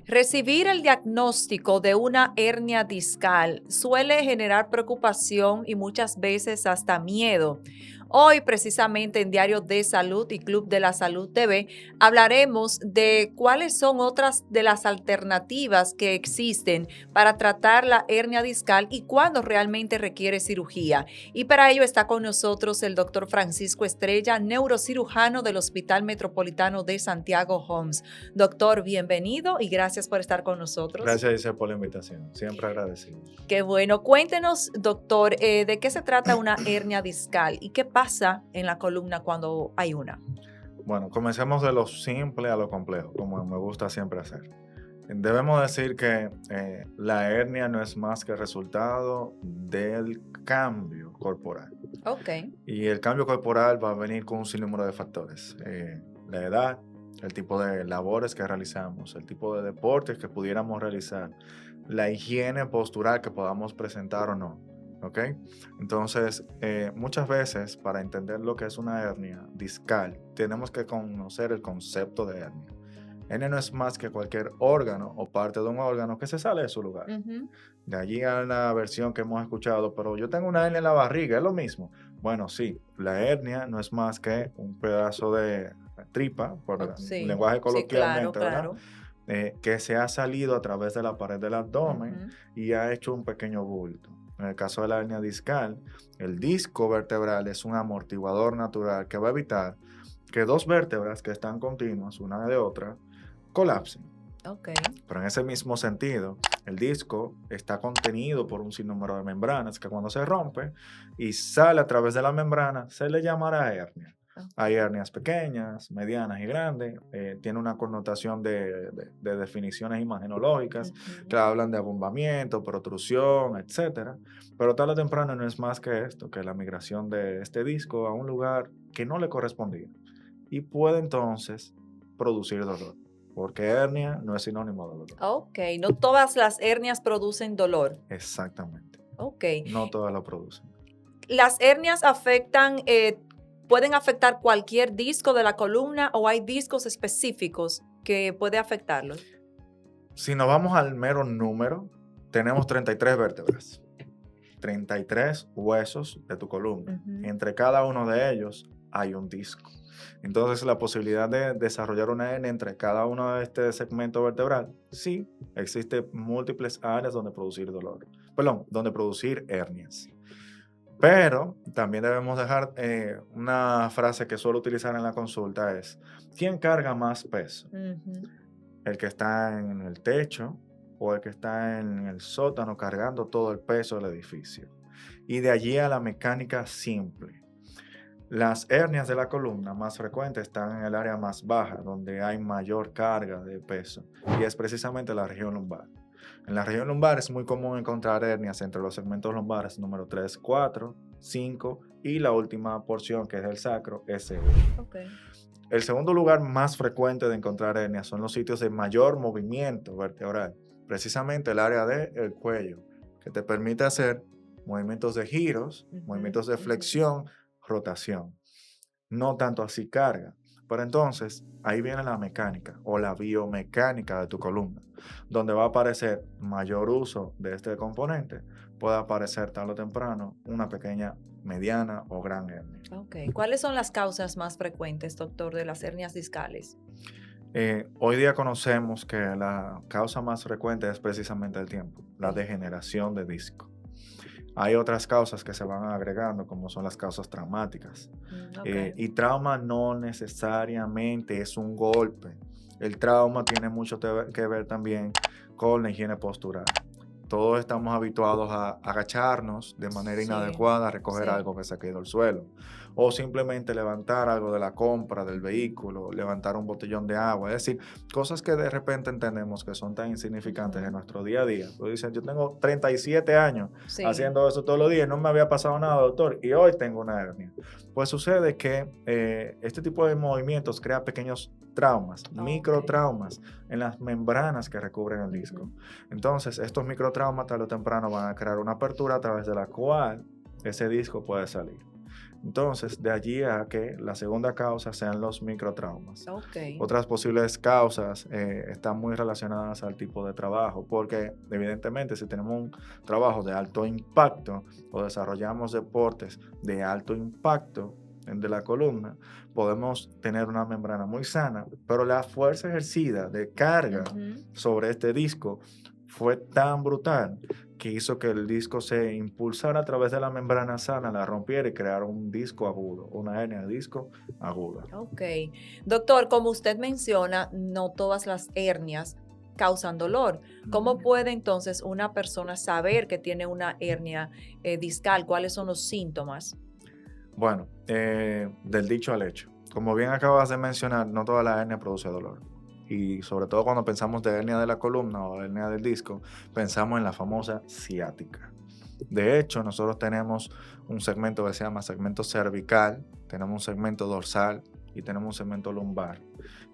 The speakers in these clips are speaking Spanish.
Recibir el diagnóstico de una hernia discal suele generar preocupación y muchas veces hasta miedo. Hoy, precisamente en Diario de Salud y Club de la Salud TV, hablaremos de cuáles son otras de las alternativas que existen para tratar la hernia discal y cuándo realmente requiere cirugía. Y para ello está con nosotros el doctor Francisco Estrella, neurocirujano del Hospital Metropolitano de Santiago Homs. Doctor, bienvenido y gracias por estar con nosotros. Gracias, Isabel, por la invitación. Siempre agradecido. Qué bueno. Cuéntenos, doctor, ¿de qué se trata una hernia discal y qué pasa en la columna cuando hay una? Bueno, comencemos de lo simple a lo complejo, como me gusta siempre hacer. Debemos decir que la hernia no es más que el resultado del cambio corporal. Ok. Y el cambio corporal va a venir con un sinnúmero de factores. La edad, el tipo de labores que realizamos, el tipo de deportes que pudiéramos realizar, la higiene postural que podamos presentar o no. ¿Ok? Entonces, muchas veces para entender lo que es una hernia discal, tenemos que conocer el concepto de hernia. Hernia no es más que cualquier órgano o parte de un órgano que se sale de su lugar. Ujú. De allí a la versión que hemos escuchado, pero yo tengo una hernia en la barriga, ¿es lo mismo? Bueno, sí, la hernia no es más que un pedazo de tripa, por Oh, un sí, lenguaje sí, claro, coloquialmente, ¿verdad? claro. Que se ha salido a través de la pared del abdomen Ujú. y ha hecho un pequeño bulto. En el caso de la hernia discal, el disco vertebral es un amortiguador natural que va a evitar que dos vértebras que están continuas, una de otra, colapsen. Ok. Pero en ese mismo sentido, el disco está contenido por un sinnúmero de membranas que cuando se rompe y sale a través de la membrana, se le llamará hernia. Hay Ok. hernias pequeñas, medianas y grandes. Tiene una connotación de definiciones imagenológicas que Ujú. hablan de abombamiento, protrusión, etcétera. Pero tarde o temprano no es más que esto, que la migración de este disco a un lugar que no le correspondía y puede entonces producir dolor. Porque hernia no es sinónimo de dolor. Ok, no todas las hernias producen dolor. Exactamente. Ok. No todas lo producen. ¿Las hernias pueden afectar cualquier disco de la columna o hay discos específicos que puede afectarlos? Si nos vamos al mero número, tenemos 33 vértebras, 33 huesos de tu columna. Ujú. Entre cada uno de ellos hay un disco. Entonces, la posibilidad de desarrollar una hernia entre cada uno de este segmento vertebral, sí, existe múltiples áreas donde producir dolor. Perdón, donde producir hernias. Pero también debemos dejar una frase que suelo utilizar en la consulta es, ¿quién carga más peso? Ujú. ¿El que está en el techo o el que está en el sótano cargando todo el peso del edificio? Y de allí a la mecánica simple. Las hernias de la columna más frecuentes están en el área más baja, donde hay mayor carga de peso, y es precisamente la región lumbar. En la región lumbar es muy común encontrar hernias entre los segmentos lumbares número 3, 4, 5 y la última porción que es el sacro, S1. Ok. El segundo lugar más frecuente de encontrar hernias son los sitios de mayor movimiento vertebral, precisamente el área del cuello, que te permite hacer movimientos de giros, Ujú, movimientos de ujú. flexión, rotación, no tanto así carga. Pero entonces ahí viene la mecánica o la biomecánica de tu columna, donde va a aparecer mayor uso de este componente, puede aparecer tarde o temprano una pequeña, mediana o gran hernia. Ok. ¿Cuáles son las causas más frecuentes, doctor, de las hernias discales? Hoy día conocemos que la causa más frecuente es precisamente el tiempo, la El degeneración de disco. Hay otras causas que se van agregando, como son las causas traumáticas. Ok. Y trauma no necesariamente es un golpe. El trauma tiene mucho que ver también con la higiene postural. Todos estamos habituados a agacharnos de manera Sí, inadecuada, a recoger sí. algo que se ha caído al suelo, o simplemente levantar algo de la compra del vehículo, levantar un botellón de agua, es decir, cosas que de repente entendemos que son tan insignificantes en Ujú. nuestro día a día. Tú dices, yo tengo 37 años Sí. haciendo eso todos los días, no me había pasado nada, doctor, y hoy tengo una hernia. Pues sucede que este tipo de movimientos crea pequeños traumas, Ok. microtraumas en las membranas que recubren el disco. Ujú. Entonces, estos microtraumas tarde o temprano van a crear una apertura a través de la cual ese disco puede salir. Entonces, de allí a que la segunda causa sean los microtraumas. Ok. Otras posibles causas están muy relacionadas al tipo de trabajo, porque evidentemente si tenemos un trabajo de alto impacto o desarrollamos deportes de alto impacto de la columna, podemos tener una membrana muy sana, pero la fuerza ejercida de carga Ujú. sobre este disco fue tan brutal que hizo que el disco se impulsara a través de la membrana sana, la rompiera y creara un disco agudo, una hernia de disco aguda. Ok. Doctor, como usted menciona, no todas las hernias causan dolor. ¿Cómo Mm. puede entonces una persona saber que tiene una hernia discal? ¿Cuáles son los síntomas? Bueno, del dicho al hecho. Como bien acabas de mencionar, no toda la hernia produce dolor. Y sobre todo cuando pensamos de hernia de la columna o hernia del disco, pensamos en la famosa ciática. De hecho, nosotros tenemos un segmento que se llama segmento cervical, tenemos un segmento dorsal y tenemos un segmento lumbar.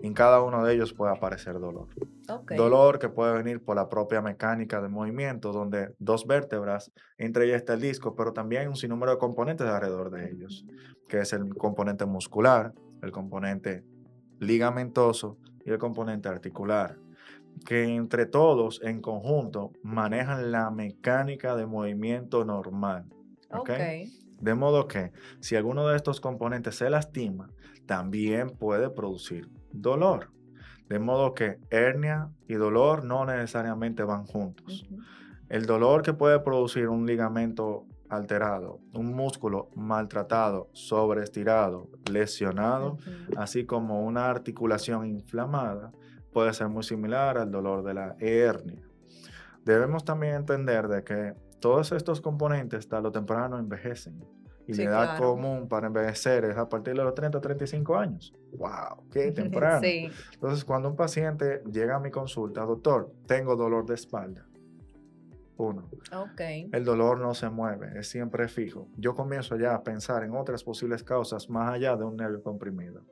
Y en cada uno de ellos puede aparecer dolor. Ok. Dolor que puede venir por la propia mecánica del movimiento, donde dos vértebras, entre ellas está el disco, pero también hay un sinnúmero de componentes alrededor de ellos, Ujú. que es el componente muscular, el componente ligamentoso y el componente articular, que entre todos en conjunto manejan la mecánica de movimiento normal. ¿Ok? Ok. De modo que si alguno de estos componentes se lastima, también puede producir dolor. De modo que hernia y dolor no necesariamente van juntos. Ujú. El dolor que puede producir un ligamento alterado, un músculo maltratado, sobreestirado, lesionado, Ujú. así como una articulación inflamada, puede ser muy similar al dolor de la hernia. Debemos también entender de que todos estos componentes tarde o temprano envejecen y la Sí, edad claro. común para envejecer es a partir de los 30 o 35 años. ¡Wow! ¡Qué temprano! Sí. Entonces, cuando un paciente llega a mi consulta, doctor, tengo dolor de espalda. Uno, Ok. el dolor no se mueve, es siempre fijo. Yo comienzo ya a pensar en otras posibles causas más allá de un nervio comprimido.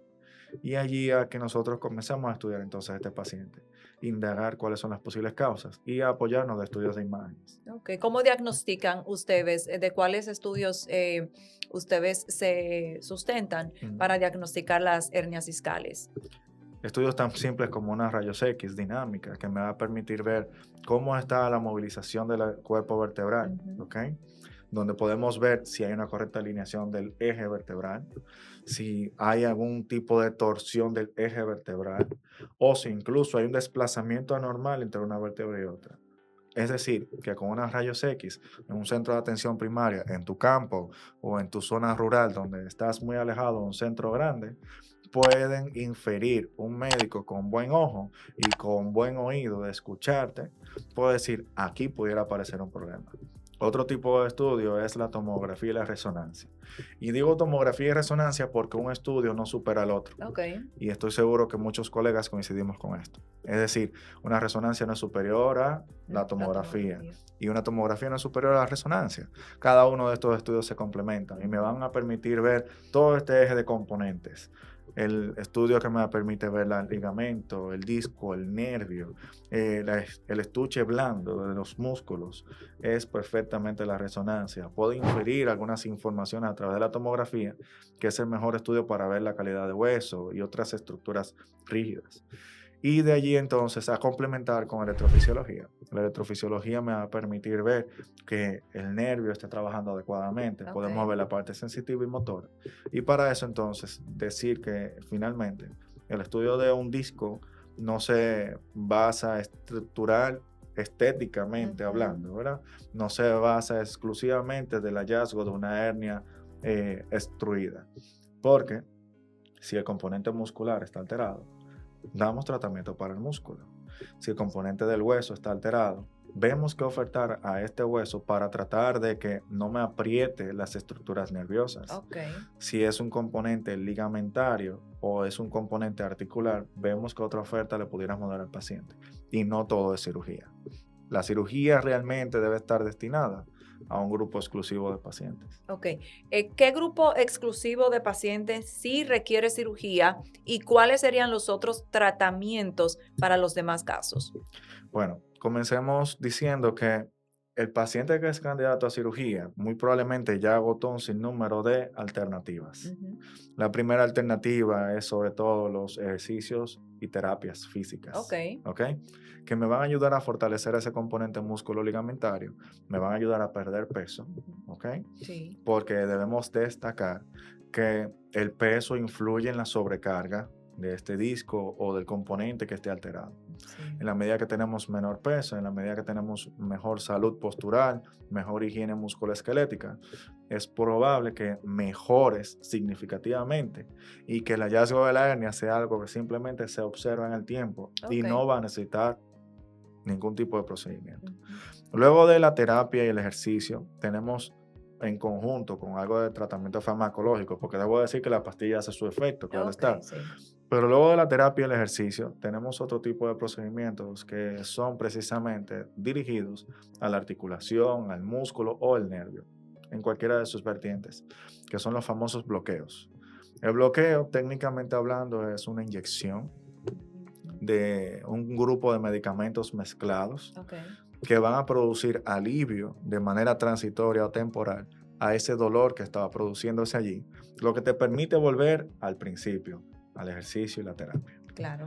Y allí a que nosotros comenzamos a estudiar entonces a este paciente, indagar cuáles son las posibles causas y apoyarnos de estudios de imágenes. Ok. ¿Cómo diagnostican ustedes? ¿De cuáles estudios ustedes se sustentan Mm. para diagnosticar las hernias discales? Estudios tan simples como una rayos X dinámica que me va a permitir ver cómo está la movilización del cuerpo vertebral, Ujú. ¿ok? Donde podemos ver si hay una correcta alineación del eje vertebral, si hay algún tipo de torsión del eje vertebral o si incluso hay un desplazamiento anormal entre una vértebra y otra. Es decir, que con unas rayos X en un centro de atención primaria, en tu campo o en tu zona rural donde estás muy alejado de un centro grande, pueden inferir un médico con buen ojo y con buen oído de escucharte, puede decir, aquí pudiera aparecer un problema. Otro tipo de estudio es la tomografía y la resonancia. Y digo tomografía y resonancia porque un estudio no supera al otro. Ok. Y estoy seguro que muchos colegas coincidimos con esto. Es decir, una resonancia no es superior a la La tomografía tomografía. y una tomografía no es superior a la resonancia. Cada uno de estos estudios se complementan y me Ujú. van a permitir ver todo este eje de componentes. El estudio que me permite ver el ligamento, el disco, el nervio, el estuche blando de los músculos, es perfectamente la resonancia. Puedo inferir algunas informaciones a través de la tomografía, que es el mejor estudio para ver la calidad de hueso y otras estructuras rígidas. Y de allí entonces a complementar con electrofisiología. La electrofisiología me va a permitir ver que el nervio está trabajando adecuadamente, Ok. podemos ver la parte sensitiva y motora. Y para eso entonces decir que finalmente el estudio de un disco no se basa estructural, estéticamente Ujú. hablando, ¿verdad? No se basa exclusivamente del hallazgo de una hernia extruida. Porque si el componente muscular está alterado, damos tratamiento para el músculo. Si el componente del hueso está alterado, vemos qué ofertar a este hueso para tratar de que no me apriete las estructuras nerviosas. Ok. Si es un componente ligamentario o es un componente articular, vemos qué otra oferta le pudiéramos dar al paciente. Y no todo es cirugía. La cirugía realmente debe estar destinada a un grupo exclusivo de pacientes. Ok. ¿Qué grupo exclusivo de pacientes sí requiere cirugía y cuáles serían los otros tratamientos para los demás casos? Bueno, comencemos diciendo que El paciente que es candidato a cirugía muy probablemente ya agotó un sinnúmero de alternativas. Ujú. La primera alternativa es sobre todo los ejercicios y terapias Ok. físicas, ¿ok? Que me van a ayudar a fortalecer ese componente músculo ligamentario, me van a ayudar a perder peso, Ujú. ¿ok? Sí. Porque debemos destacar que el peso influye en la sobrecarga de este disco o del componente que esté alterado. Sí. En la medida que tenemos menor peso, en la medida que tenemos mejor salud postural, mejor higiene musculoesquelética, es probable que mejores significativamente y que el hallazgo de la hernia sea algo que simplemente se observa en el tiempo y Ok. no va a necesitar ningún tipo de procedimiento. Ujú. Luego de la terapia y el ejercicio, tenemos en conjunto con algo de tratamiento farmacológico, porque debo decir que la pastilla hace su efecto, claro Ok, está. sí. Pero luego de la terapia y el ejercicio, tenemos otro tipo de procedimientos que son precisamente dirigidos a la articulación, al músculo o el nervio, en cualquiera de sus vertientes, que son los famosos bloqueos. El bloqueo, técnicamente hablando, es una inyección Ujú. de un grupo de medicamentos mezclados Ok. que van a producir alivio de manera transitoria o temporal a ese dolor que estaba produciéndose allí, lo que te permite volver al principio, al ejercicio y la terapia. Claro.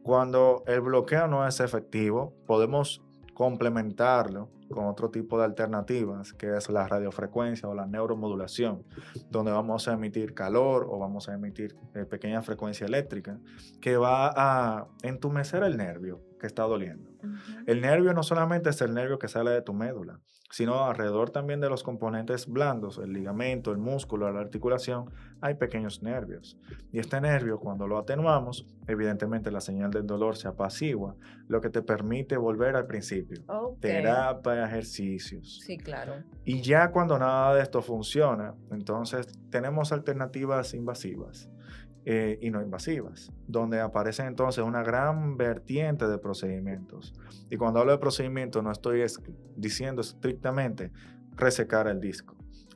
Cuando el bloqueo no es efectivo, podemos complementarlo con otro tipo de alternativas, que es la radiofrecuencia o la neuromodulación, donde vamos a emitir calor o vamos a emitir pequeña frecuencia eléctrica que va a entumecer el nervio que está doliendo. Ujú. El nervio no solamente es el nervio que sale de tu médula, sino alrededor también de los componentes blandos, el ligamento, el músculo, la articulación, hay pequeños nervios. Y este nervio, cuando lo atenuamos, evidentemente la señal del dolor se apacigua, lo que te permite volver al principio. Ok. Terapia, ejercicios. Sí, claro. Y ya cuando nada de esto funciona, entonces tenemos alternativas invasivas y no invasivas, donde aparecen entonces una gran vertiente de procedimientos. Y cuando hablo de procedimientos no estoy diciendo estrictamente resecar el disco.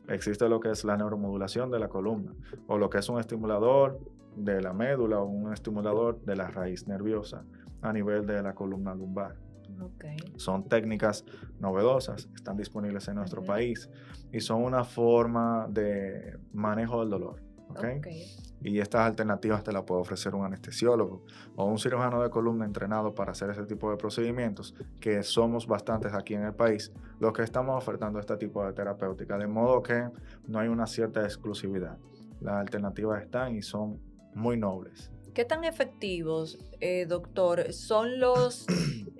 Existe lo que es la neuromodulación de la columna o lo que es un estimulador de la médula o un estimulador de la raíz nerviosa a nivel de la columna lumbar. Ok. Son técnicas novedosas, están disponibles en nuestro Ujú. país y son una forma de manejo del dolor. ¿Ok? Ok. Y estas alternativas te las puede ofrecer un anestesiólogo o un cirujano de columna entrenado para hacer ese tipo de procedimientos, que somos bastantes aquí en el país, los que estamos ofertando este tipo de terapéutica, de modo que no hay una cierta exclusividad. Las alternativas están y son muy nobles. ¿Qué tan efectivos, doctor, son los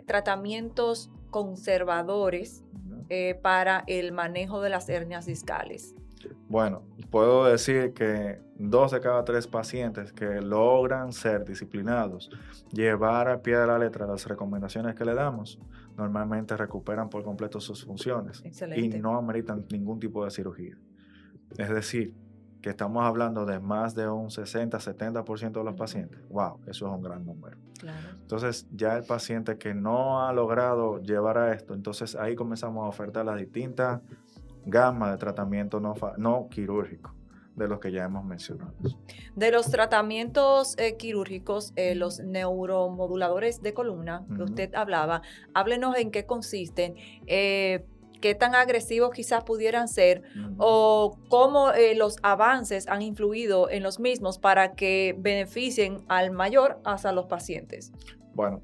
tratamientos conservadores ¿No? para el manejo de las hernias discales? Bueno, puedo decir que 2 de cada 3 pacientes que logran ser disciplinados, llevar a pie de la letra las recomendaciones que le damos, normalmente recuperan por completo sus funciones y Excelente. no ameritan ningún tipo de cirugía. Es decir, que estamos hablando de más de un 60-70% de los Ujú. pacientes. ¡Wow! Eso es un gran número. Claro. Entonces, ya el paciente que no ha logrado llevar a esto, entonces ahí comenzamos a ofertar las distintas gama de tratamiento no quirúrgico de los que ya hemos mencionado. De los tratamientos quirúrgicos, los neuromoduladores de columna que Ujú, usted hablaba, háblenos en qué consisten, qué tan agresivos quizás pudieran ser ujú. o cómo los avances han influido en los mismos para que beneficien al mayor hasta los pacientes. Bueno,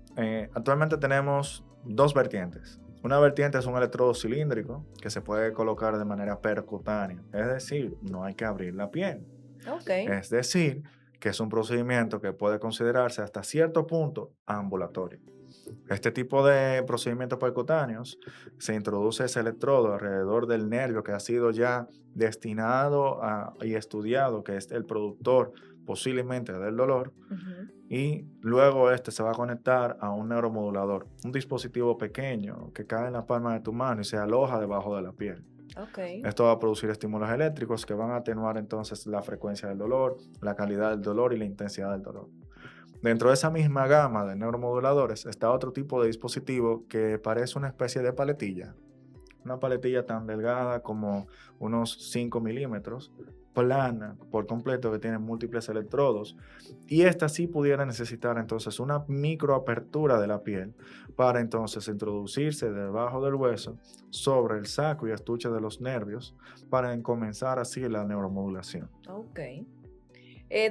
actualmente tenemos 2 vertientes. Una vertiente es un electrodo cilíndrico que se puede colocar de manera percutánea, es decir, no hay que abrir la piel. Ok. Es decir, que es un procedimiento que puede considerarse hasta cierto punto ambulatorio. Este tipo de procedimientos percutáneos se introduce ese electrodo alrededor del nervio que ha sido ya destinado y estudiado, que es el productor posiblemente del dolor, Ujú. y luego este se va a conectar a un neuromodulador, un dispositivo pequeño que cae en la palma de tu mano y se aloja debajo de la piel. Ok. Esto va a producir estímulos eléctricos que van a atenuar entonces la frecuencia del dolor, la calidad del dolor y la intensidad del dolor. Dentro de esa misma gama de neuromoduladores está otro tipo de dispositivo que parece una especie de paletilla, una paletilla tan delgada como unos 5 milímetros, plana por completo que tiene múltiples electrodos y esta sí pudiera necesitar entonces una microapertura de la piel para entonces introducirse debajo del hueso sobre el saco y estuche de los nervios para comenzar así la neuromodulación. Ok.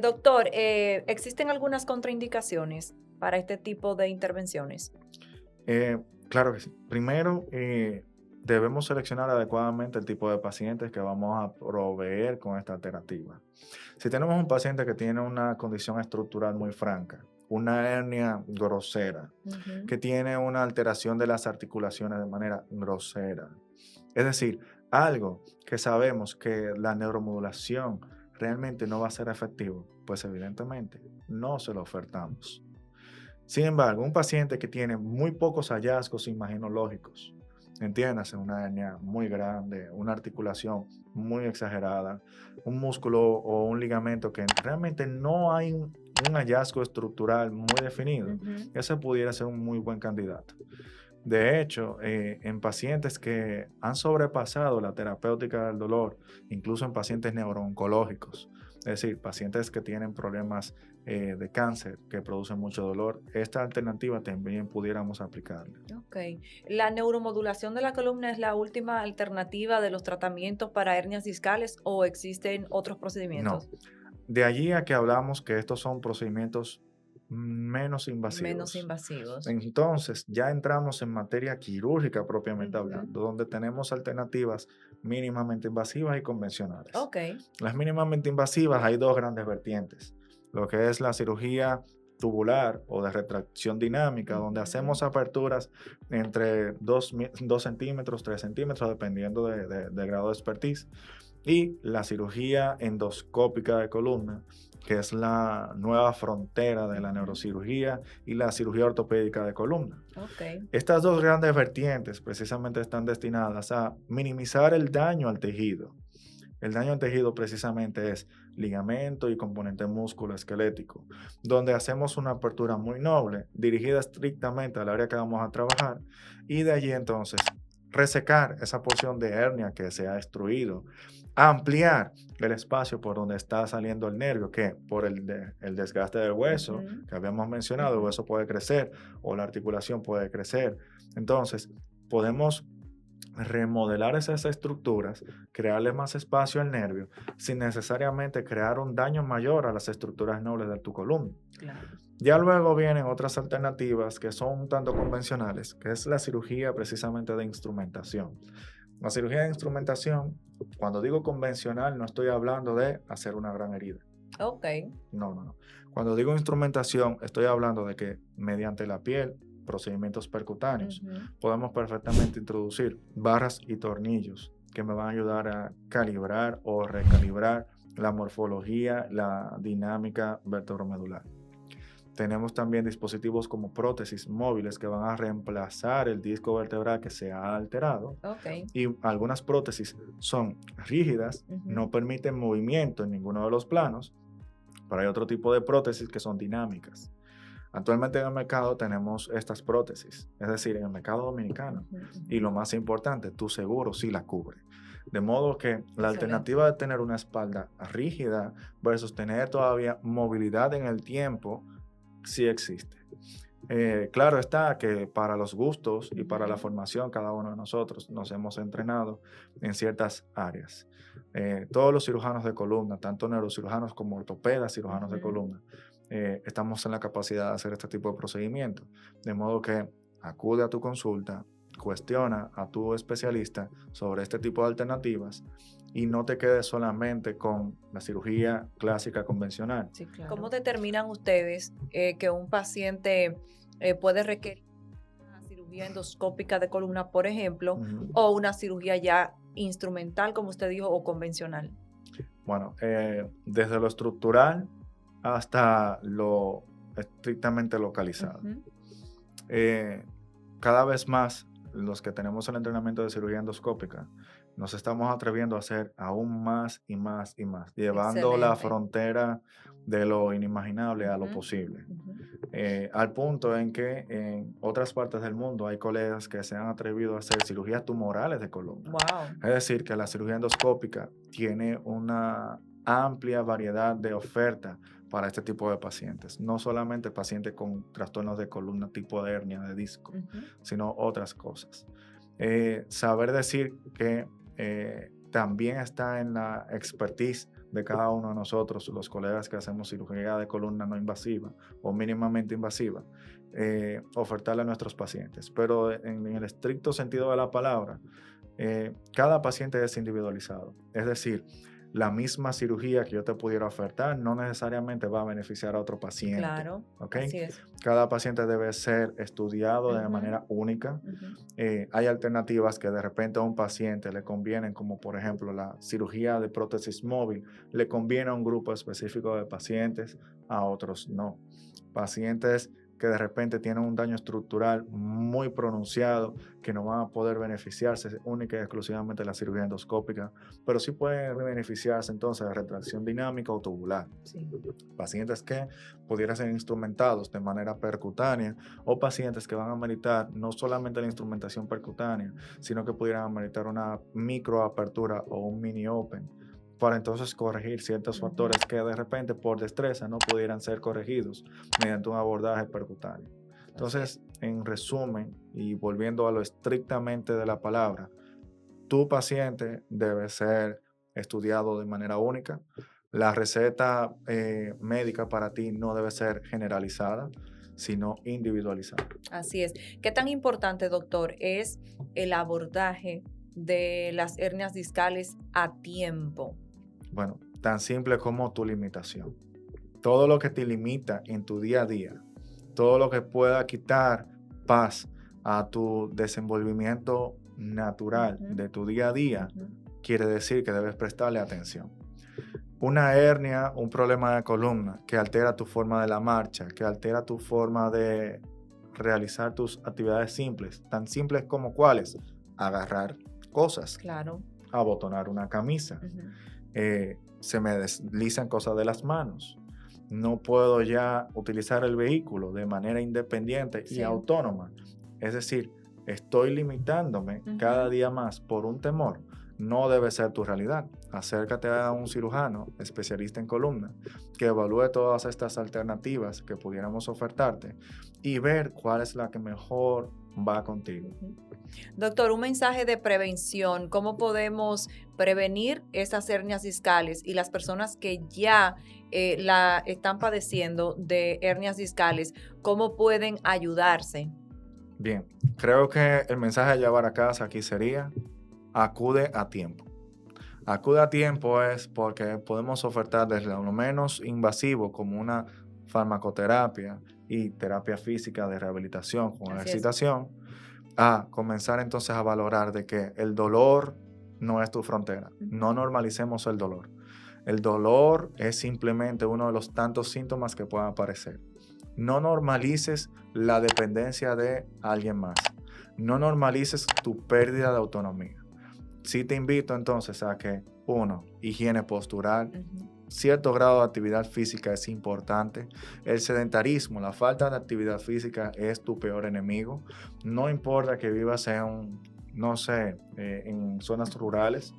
Doctor, ¿existen algunas contraindicaciones para este tipo de intervenciones? Eh, claro que sí. Primero, debemos seleccionar adecuadamente el tipo de pacientes que vamos a proveer con esta alternativa. Si tenemos un paciente que tiene una condición estructural muy franca, una hernia grosera, Ujú. que tiene una alteración de las articulaciones de manera grosera, es decir, algo que sabemos que la neuromodulación realmente no va a ser efectivo, pues evidentemente no se lo ofertamos. Sin embargo, un paciente que tiene muy pocos hallazgos imaginológicos, entiéndase, una hernia muy grande, una articulación muy exagerada, un músculo o un ligamento que realmente no hay un hallazgo estructural muy definido, Ujú. ese pudiera ser un muy buen candidato. De hecho, en pacientes que han sobrepasado la terapéutica del dolor, incluso en pacientes neurooncológicos, es decir, pacientes que tienen problemas de cáncer que producen mucho dolor, esta alternativa también pudiéramos aplicarla. Ok. ¿La neuromodulación de la columna es la última alternativa de los tratamientos para hernias discales o existen otros No, procedimientos de allí a que hablamos que estos son procedimientos menos menos invasivos. invasivos? Entonces, ya entramos en materia quirúrgica propiamente Ujú. hablando, donde tenemos alternativas mínimamente invasivas y convencionales. Ok. Las mínimamente invasivas hay dos grandes vertientes, lo que es la cirugía tubular o de retracción dinámica, donde Ujú. hacemos aperturas entre 2 centímetros, 3 centímetros, dependiendo del grado de expertise, y la cirugía endoscópica de columna, que es la nueva frontera de la Ujú. neurocirugía y la cirugía ortopédica de columna. Ok. Estas dos grandes vertientes precisamente están destinadas a minimizar el daño al tejido. El daño al tejido precisamente es ligamento y componente músculo esquelético, donde hacemos una apertura muy noble, dirigida estrictamente al área que vamos a trabajar, y de allí entonces resecar esa porción de hernia que se ha destruido, ampliar el espacio por donde está saliendo el nervio, que por el desgaste del hueso Ujú. que habíamos mencionado, el Ujú. hueso puede crecer o la articulación puede crecer. Entonces, podemos remodelar esas estructuras, crearle más espacio al nervio, sin necesariamente crear un daño mayor a las estructuras nobles de tu columna. Claro. Ya luego vienen otras alternativas que son un tanto convencionales, que es la cirugía precisamente de instrumentación. La cirugía de instrumentación, cuando digo convencional, no estoy hablando de hacer una gran herida. Ok. No, no, no. Cuando digo instrumentación, estoy hablando de que mediante la piel, procedimientos percutáneos, Ujú. podemos perfectamente introducir barras y tornillos que me van a ayudar a calibrar o recalibrar la morfología, la dinámica vertebromedular. Tenemos también dispositivos como prótesis móviles que van a reemplazar el disco vertebral que se ha alterado, Ok. y algunas prótesis son rígidas, Ujú. no permiten movimiento en ninguno de los planos, pero hay otro tipo de prótesis que son dinámicas. Actualmente en el mercado tenemos estas prótesis, es decir, en el mercado dominicano. Ujú. Y Ujú. lo más importante, tu seguro sí la cubre. De modo que la Excelente. alternativa de tener una espalda rígida versus tener todavía movilidad en el tiempo, sí existe. Claro está que para los gustos y para la Ujú. formación, cada uno de nosotros nos hemos entrenado en ciertas áreas. Todos los cirujanos de columna, tanto neurocirujanos como ortopedas, cirujanos de Ujú. columna, estamos en la capacidad de hacer este tipo de procedimientos. De modo que acude a tu consulta, cuestiona a tu especialista sobre este tipo de alternativas y no te quedes solamente con la cirugía clásica convencional. Sí, claro. ¿Cómo determinan ustedes que un paciente puede requerir una cirugía endoscópica de columna, por ejemplo, Ujú. o una cirugía ya instrumental, como usted dijo, o convencional? Bueno, desde lo estructural hasta lo estrictamente localizado. Ujú. Eh, Cada vez más los que tenemos el entrenamiento de cirugía endoscópica nos estamos atreviendo a hacer aún más y más y más, llevando la Excelente. frontera de lo inimaginable a lo Ujú. posible. Ujú. Al punto en que en otras partes del mundo hay colegas que se han atrevido a hacer cirugías tumorales de columna. Wow. Es decir, que la cirugía endoscópica tiene una amplia variedad de oferta para este tipo de pacientes. No solamente pacientes con trastornos de columna tipo de hernia de disco, Ujú. sino otras cosas. Saber decir que también está en la expertise de cada uno de nosotros, los colegas que hacemos cirugía de columna no invasiva o mínimamente invasiva, ofertarle a nuestros pacientes. Pero en el estricto sentido de la palabra, cada paciente es individualizado. Es decir, la misma cirugía que yo te pudiera ofertar no necesariamente va a beneficiar a otro paciente. Claro, ¿Ok? así es. Cada paciente debe ser estudiado de Ujú, manera única. ujú. Hay alternativas que de repente a un paciente le convienen, como por ejemplo la cirugía de prótesis móvil, le conviene a un grupo específico de pacientes, a otros no. Pacientes que de repente tienen un daño estructural muy pronunciado, que no van a poder beneficiarse única y exclusivamente de la cirugía endoscópica, pero sí pueden beneficiarse entonces de retracción dinámica o tubular. Sí. Pacientes que pudieran ser instrumentados de manera percutánea o pacientes que van a meritar no solamente la instrumentación percutánea, sino que pudieran ameritar una microapertura o un mini open para entonces corregir ciertos Ujú. factores que de repente por destreza no pudieran ser corregidos mediante un abordaje percutáneo. Así es. Entonces, en resumen, y volviendo a lo estrictamente de la palabra, tu paciente debe ser estudiado de manera única. La receta médica para ti no debe ser generalizada, sino individualizada. Así es. ¿Qué tan importante, doctor, es el abordaje de las hernias discales a tiempo? Bueno, tan simple como tu limitación. Todo lo que te limita en tu día a día, todo lo que pueda quitar paz a tu desenvolvimiento natural Ujú, de tu día a día, ujú. quiere decir que debes prestarle atención. Una hernia, un problema de columna que altera tu forma de la marcha, que altera tu forma de realizar tus actividades simples, tan simples como cuáles, agarrar cosas, Claro. abotonar una camisa, Ujú. se me deslizan cosas de las manos, no puedo ya utilizar el vehículo de manera independiente y Sí. autónoma. Es decir, estoy limitándome cada Ujú. día más por un temor. No debe ser tu realidad. Acércate a un cirujano especialista en columna que evalúe todas estas alternativas que pudiéramos ofertarte y ver cuál es la que mejor va contigo. Ujú. Doctor, un mensaje de prevención. ¿Cómo podemos prevenir esas hernias discales y las personas que ya la están padeciendo de hernias discales, cómo pueden ayudarse? Bien, creo que el mensaje a llevar a casa aquí sería: acude a tiempo. Acude a tiempo es porque podemos ofertar desde lo menos invasivo como una farmacoterapia y terapia física de rehabilitación con Así es. ejercitación, a comenzar entonces a valorar de que el dolor no es tu frontera. No Ujú. normalicemos el dolor. El dolor es simplemente uno de los tantos síntomas que puedan aparecer. No normalices la dependencia de alguien más. No normalices tu pérdida de autonomía. Sí te invito entonces a que, uno, higiene postural, Ujú. cierto grado de actividad física es importante. El sedentarismo, la falta de actividad física es tu peor enemigo. No importa que vivas en, no sé, en zonas rurales,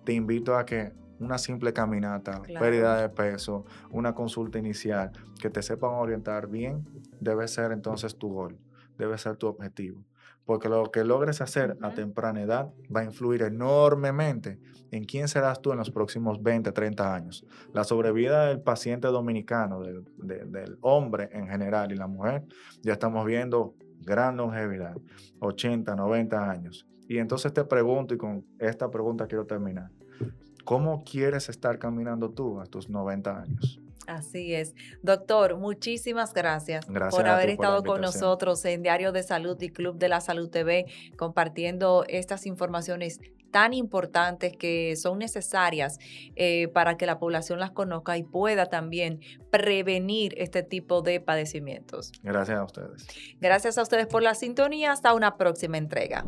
te invito a que una simple caminata, Claro. pérdida de peso, una consulta inicial, que te sepan orientar bien, debe ser entonces tu gol, debe ser tu objetivo. Porque lo que logres hacer a Ujú. temprana edad va a influir enormemente en quién serás tú en los próximos 20, 30 años. La sobrevida del paciente dominicano, del hombre en general y la mujer, ya estamos viendo gran longevidad, 80, 90 años. Y entonces te pregunto, y con esta pregunta quiero terminar, ¿cómo quieres estar caminando tú a tus 90 años? Así es. Doctor, muchísimas gracias por Gracias a haber ti por la estado con invitación. nosotros en Diario de Salud y Club de la Salud TV, compartiendo estas informaciones tan importantes que son necesarias para que la población las conozca y pueda también prevenir este tipo de padecimientos. Gracias a ustedes. Gracias a ustedes por la sintonía. Hasta una próxima entrega.